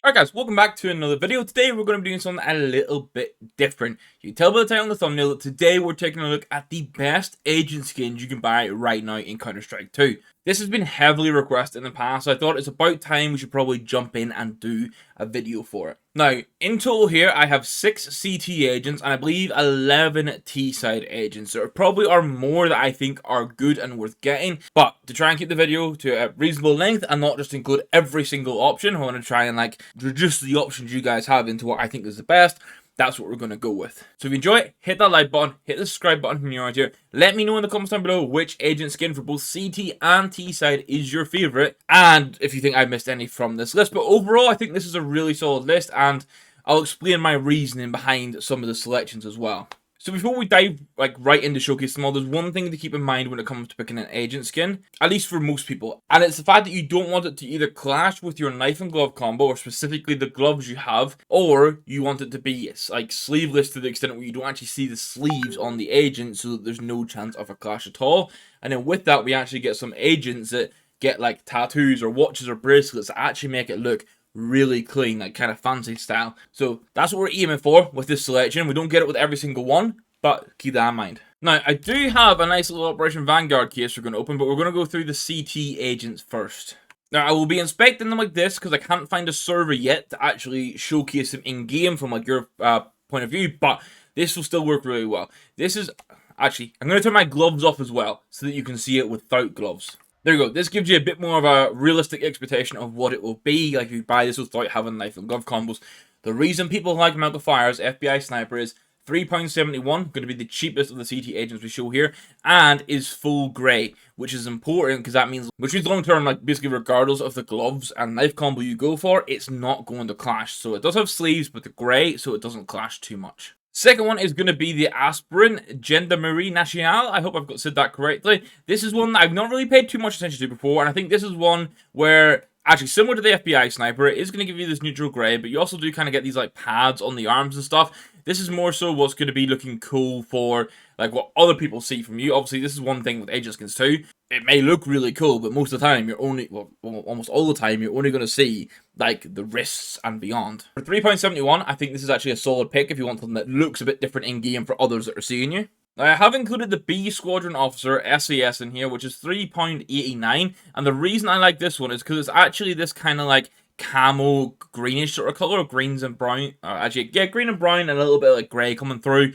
Alright guys, welcome back to another video. Today we're going to be doing something a little bit different. You can tell by the title and the thumbnail that today we're taking a look at the best agent skins you can buy right now in Counter-Strike 2. This has been heavily requested in the past, so I thought it's about time we should probably jump in and do a video for it. Now, in total here, I have 6 CT agents and I believe 11 T-side agents. There probably are more that I think are good and worth getting, but to try and keep the video to a reasonable length and not just include every single option, I want to try and reduce the options you guys have into what I think is the best. That's what we're going to go with. So if you enjoy it, hit that like button, hit the subscribe button from your end here. Let me know in the comments down below which agent skin for both CT and T side is your favorite, and if you think I missed any from this list. But overall, I think this is a really solid list, and I'll explain my reasoning behind some of the selections as well. So before we dive right into showcase them all, there's one thing to keep in mind when it comes to picking an agent skin, at least for most people, and it's the fact that you don't want it to either clash with your knife and glove combo, or specifically the gloves you have, or you want it to be sleeveless to the extent where you don't actually see the sleeves on the agent, so that there's no chance of a clash at all. And then with that, we actually get some agents that get tattoos or watches or bracelets that actually make it look really clean, kind of fancy style. So that's what we're aiming for with this selection. We don't get it with every single one, but keep that in mind. Now, I do have a nice little Operation Vanguard case we're going to open, but we're going to go through the CT agents first. Now, I will be inspecting them like this because I can't find a server yet to actually showcase them in-game from your point of view, but this will still work really well. This is, actually, I'm going to turn my gloves off as well so that you can see it without gloves. There you go. This gives you a bit more of a realistic expectation of what it will be if you buy this without having knife and glove combos. The reason people like Mega Fire's FBI Sniper is £3.71, going to be the cheapest of the CT agents we show here, and is full grey, which is important because that means, long term, basically regardless of the gloves and knife combo you go for, it's not going to clash. So it does have sleeves, but the grey, so it doesn't clash too much. Second one is going to be the Aspirin Gendarmerie Nationale. I hope I've said that correctly. This is one that I've not really paid too much attention to before, and I think this is one where, actually similar to the FBI Sniper, it is going to give you this neutral grey, but you also do kind of get these pads on the arms and stuff. This is more so what's going to be looking cool for what other people see from you. Obviously, this is one thing with agent skins too. It may look really cool, but most of the time, almost all the time, you're only going to see the wrists and beyond. For £3.71, I think this is actually a solid pick if you want something that looks a bit different in game for others that are seeing you. Now, I have included the B Squadron Officer SAS in here, which is £3.89, and the reason I like this one is because it's actually this kind of camo greenish sort of color, greens and brown. Green and brown and a little bit of grey coming through.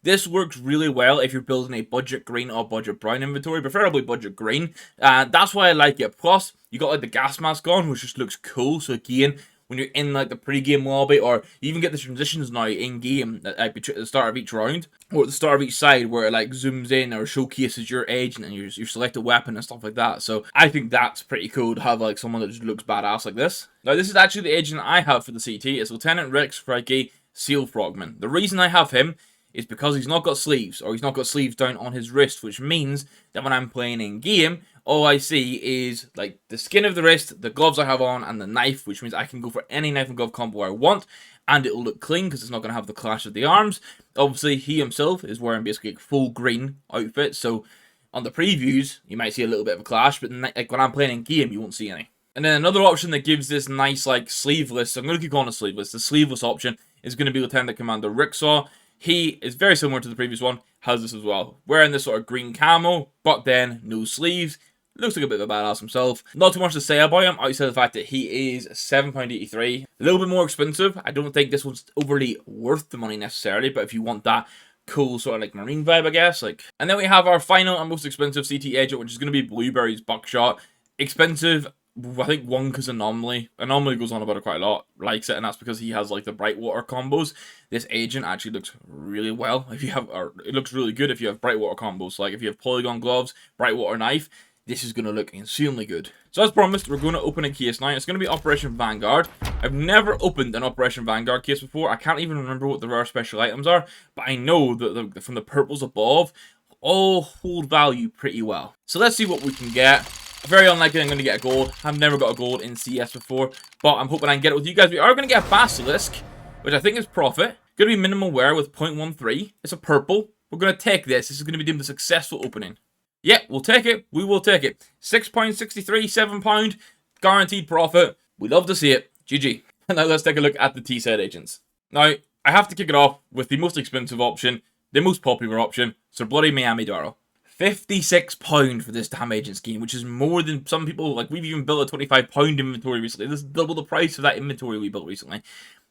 This works really well if you're building a budget green or budget brown inventory, preferably budget green. That's why I like it. Plus, you got the gas mask on, which just looks cool. So again, when you're in the pre-game lobby, or you even get the transitions now in-game at the start of each round, or at the start of each side where it zooms in or showcases your agent and your selected weapon and stuff like that. So I think that's pretty cool to have someone that just looks badass like this. Now, this is actually the agent I have for the CT. It's Lieutenant Rex Frike Seal Frogman. The reason I have him is because he's not got sleeves, or he's not got sleeves down on his wrist, which means that when I'm playing in game, all I see is the skin of the wrist, the gloves I have on, and the knife, which means I can go for any knife and glove combo I want, and it'll look clean because it's not going to have the clash of the arms. Obviously, he himself is wearing basically a full green outfit, so on the previews, you might see a little bit of a clash, but when I'm playing in game, you won't see any. And then another option that gives this nice sleeveless, I'm going to keep calling it sleeveless, the sleeveless option is going to be Lieutenant Commander Ricksaw. He is very similar to the previous one, has this as well. Wearing this sort of green camo, but then no sleeves. Looks like a bit of a badass himself. Not too much to say about him, outside the fact that he is £7.83. A little bit more expensive. I don't think this one's overly worth the money necessarily, but if you want that cool sort of marine vibe, I guess. And then we have our final and most expensive CT agent, which is going to be Blueberry's Buckshot. Expensive, I think, one, because Anomaly goes on about it quite a lot, likes it, and that's because he has the bright water combos. This agent actually looks really well it looks really good if you have bright water combos. If you have polygon gloves, bright water knife, this is going to look insanely good. So as promised, we're going to open a case now. It's going to be Operation Vanguard. I've never opened an Operation Vanguard case before. I can't even remember what the rare special items are, but I know that from the purples above, all hold value pretty well. So let's see what we can get. Very unlikely I'm going to get a gold. I've never got a gold in CS before, but I'm hoping I can get it with you guys. We are going to get a Basilisk, which I think is profit. Going to be minimal wear with 0.13. It's a purple. We're going to take this. This is going to be deemed a successful opening. Yeah, we'll take it. We will take it. £6.63, £7. Guaranteed profit. We love to see it. GG. And now let's take a look at the T-side agents. Now, I have to kick it off with the most expensive option, the most popular option, Sir Bloody Miami Darrell. £56 for this damn agent skin, which is more than some people, like we've even built a £25 inventory recently. This is double the price of that inventory we built recently.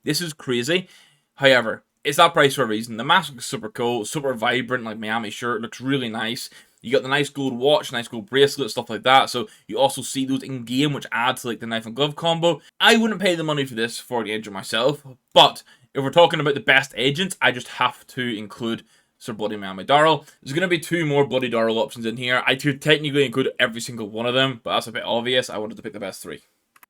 This is crazy. However, it's that price for a reason. The mask looks super cool, super vibrant, like Miami shirt, looks really nice. You got the nice gold watch, nice gold bracelet, stuff like that. So you also see those in game, which add to like the knife and glove combo. I wouldn't pay the money for this for the agent myself, but if we're talking about the best agents, I just have to include Sir Bloody Miami Darrell. There's going to be 2 more Bloody Darrell options in here. I could technically include every single one of them, but that's a bit obvious. I wanted to pick the best 3.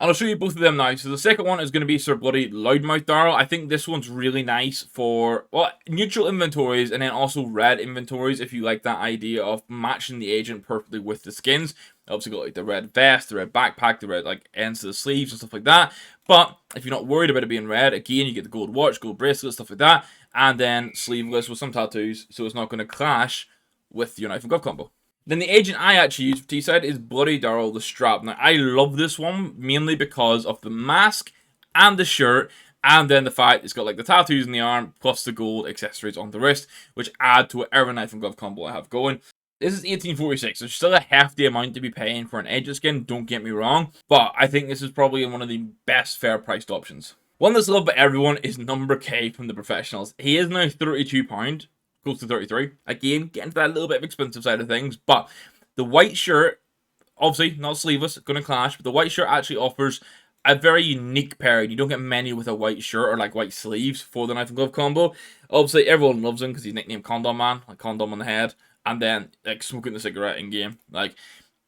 And I'll show you both of them now. So the second one is going to be Sir Bloody Loudmouth Darrell. I think this one's really nice for, well, neutral inventories and then also red inventories if you like that idea of matching the agent perfectly with the skins. Obviously got like the red vest, the red backpack, the red like ends of the sleeves and stuff like that. But if you're not worried about it being red, again, you get the gold watch, gold bracelet, stuff like that. And then sleeveless with some tattoos, so it's not going to clash with your knife and glove combo. Then the agent I actually use for T-side is Bloody Darrell the Strap. Now, I love this one, mainly because of the mask and the shirt, and then the fact it's got like the tattoos in the arm, plus the gold accessories on the wrist, which add to whatever knife and glove combo I have going. This is 1846, so it's still a hefty amount to be paying for an agent skin, don't get me wrong, but I think this is probably one of the best fair-priced options. One that's loved by everyone is Number K from the Professionals. He is now £32. Close to 33. Again, getting to that little bit of expensive side of things, but the white shirt, obviously not sleeveless, going to clash, but the white shirt actually offers a very unique pairing. You don't get many with a white shirt or like white sleeves for the knife and glove combo. Obviously, everyone loves him because he's nicknamed Condom Man, like condom on the head, and then like smoking the cigarette in game. Like,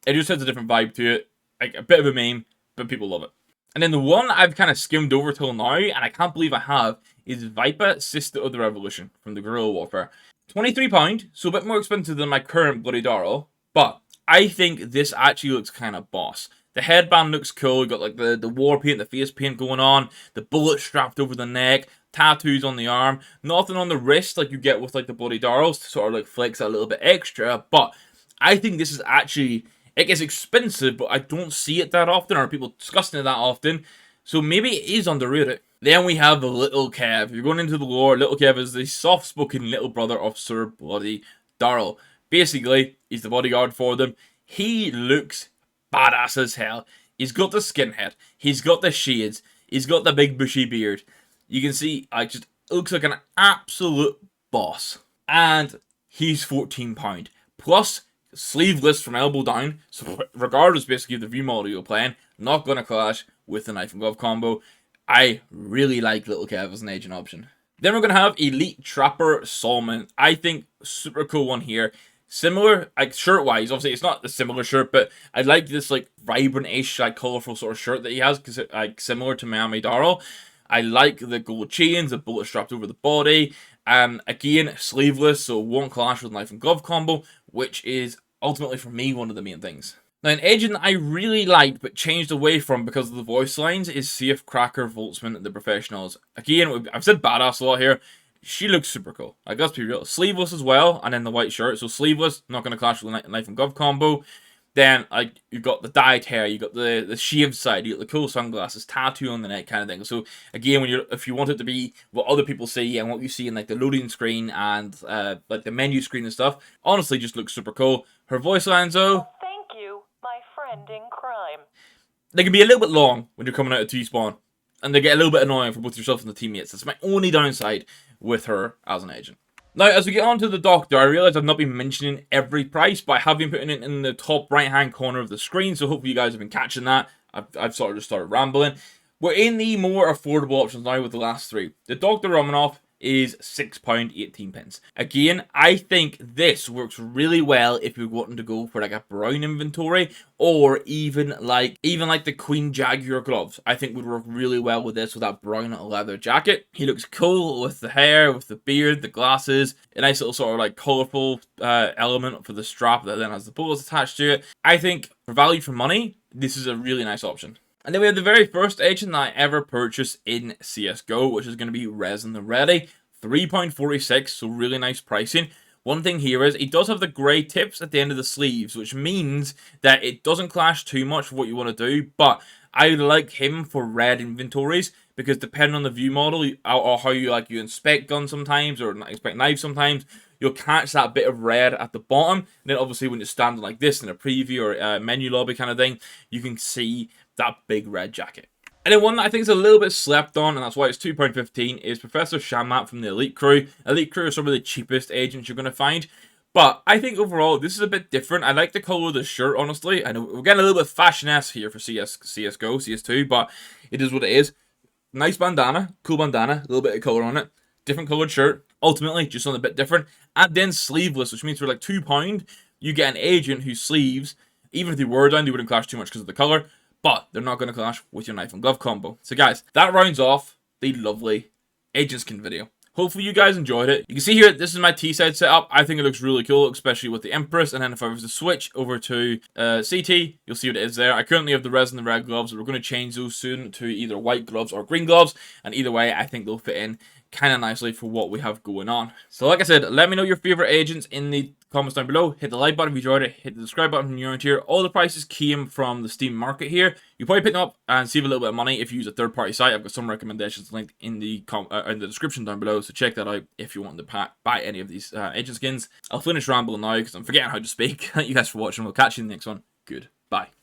it just has a different vibe to it. Like a bit of a meme, but people love it. And then the one I've kind of skimmed over till now, and I can't believe I have, is Viper, Sister of the Revolution from the Guerrilla Warfare. £23, so a bit more expensive than my current Bloody Darrell, but I think this actually looks kind of boss. The headband looks cool, you got like the war paint, the face paint going on, the bullet strapped over the neck, tattoos on the arm, nothing on the wrist like you get with like the Bloody Darrells to sort of like flex a little bit extra, but I think this is actually, it gets expensive, but I don't see it that often, or people discussing it that often, so maybe it is underrated. Then we have Little Kev. If you're going into the lore, Little Kev is the soft-spoken little brother of Sir Bloody Darrell. Basically, he's the bodyguard for them. He looks badass as hell. He's got the skinhead. He's got the shades. He's got the big bushy beard. You can see, just looks like an absolute boss. And he's £14. Plus, sleeveless from elbow down. So regardless, basically, of the view model you're playing, not going to clash with the knife and glove combo. I really like Little Kev as an agent option. Then we're going to have Elite Trapper Solomon. I think super cool one here. Similar, like shirt-wise, obviously it's not the similar shirt, but I like this like vibrant-ish, like colourful sort of shirt that he has, because it's like similar to Miami Darrell. I like the gold chains, the bullet strapped over the body. Again, sleeveless, so it won't clash with knife and glove combo, which is ultimately for me one of the main things. Now, an agent that I really liked but changed away from because of the voice lines is Safe Cracker Voltsman at the Professionals. Again, I've said badass a lot here. She looks super cool. Like, let's be real. Sleeveless as well, and then the white shirt. So sleeveless, not going to clash with the knife and glove combo. Then, like, you've got the dyed hair, you got the shaved side, you got the cool sunglasses, tattoo on the neck kind of thing. So, again, if you want it to be what other people see and what you see in, like, the loading screen and, like, the menu screen and stuff, honestly, just looks super cool. Her voice lines, though, in crime. they can be a little bit long when you're coming out of T-spawn, and they get a little bit annoying for both yourself and the teammates. That's my only downside with her as an agent. Now, as we get on to the Doctor, I realise I've not been mentioning every price, but I have been putting it in the top right-hand corner of the screen, so hopefully you guys have been catching that. I've sort of just started rambling. We're in the more affordable options now with the last 3. The Dr. Romanoff is £6.18. Again, I think this works really well if you're wanting to go for like a brown inventory, or even like the Queen Jaguar gloves. I think would work really well with this, with that brown leather jacket. He looks cool with the hair, with the beard, the glasses, a nice little sort of like colourful element for the strap that then has the bullets attached to it. I think for value for money, this is a really nice option. And then we have the very first agent that I ever purchased in CSGO, which is going to be Resin the Ready. £3.46, so really nice pricing. One thing here is, it does have the grey tips at the end of the sleeves, which means that it doesn't clash too much with what you want to do, but I like him for red inventories, because depending on the view model or how you inspect guns sometimes or inspect knives sometimes, you'll catch that bit of red at the bottom. And then obviously when you're standing like this in a preview or a menu lobby kind of thing, you can see that big red jacket. And then one that I think is a little bit slept on, and that's why it's £2.15, is Professor Shamat from the Elite Crew. Elite Crew are some of the cheapest agents you're going to find. But I think overall, this is a bit different. I like the color of the shirt, honestly. I know we're getting a little bit fashion-esque here for CSGO, CS2, but it is what it is. Nice bandana, cool bandana, a little bit of color on it. Different colored shirt, ultimately, just something a bit different. And then sleeveless, which means for like £2, you get an agent whose sleeves, even if they were down, they wouldn't clash too much because of the color. But they're not going to clash with your knife and glove combo. So guys, that rounds off the lovely agent skin video. Hopefully you guys enjoyed it. You can see here, this is my T-side setup. I think it looks really cool, especially with the Empress. And then if I was to switch over to CT, you'll see what it is there. I currently have the res and the red gloves. We're going to change those soon to either white gloves or green gloves. And either way, I think they'll fit in kind of nicely for what we have going on. So like I said, let me know your favorite agents in the comments down below. Hit the like button if you enjoyed it. Hit the subscribe button if you're new here. All the prices came from the Steam market here. You probably pick them up and save a little bit of money if you use a third-party site. I've got some recommendations linked in the description down below, so check that out if you want to buy any of these agent skins. I'll finish rambling now because I'm forgetting how to speak. Thank you guys for watching. We'll catch you in the next one. Goodbye.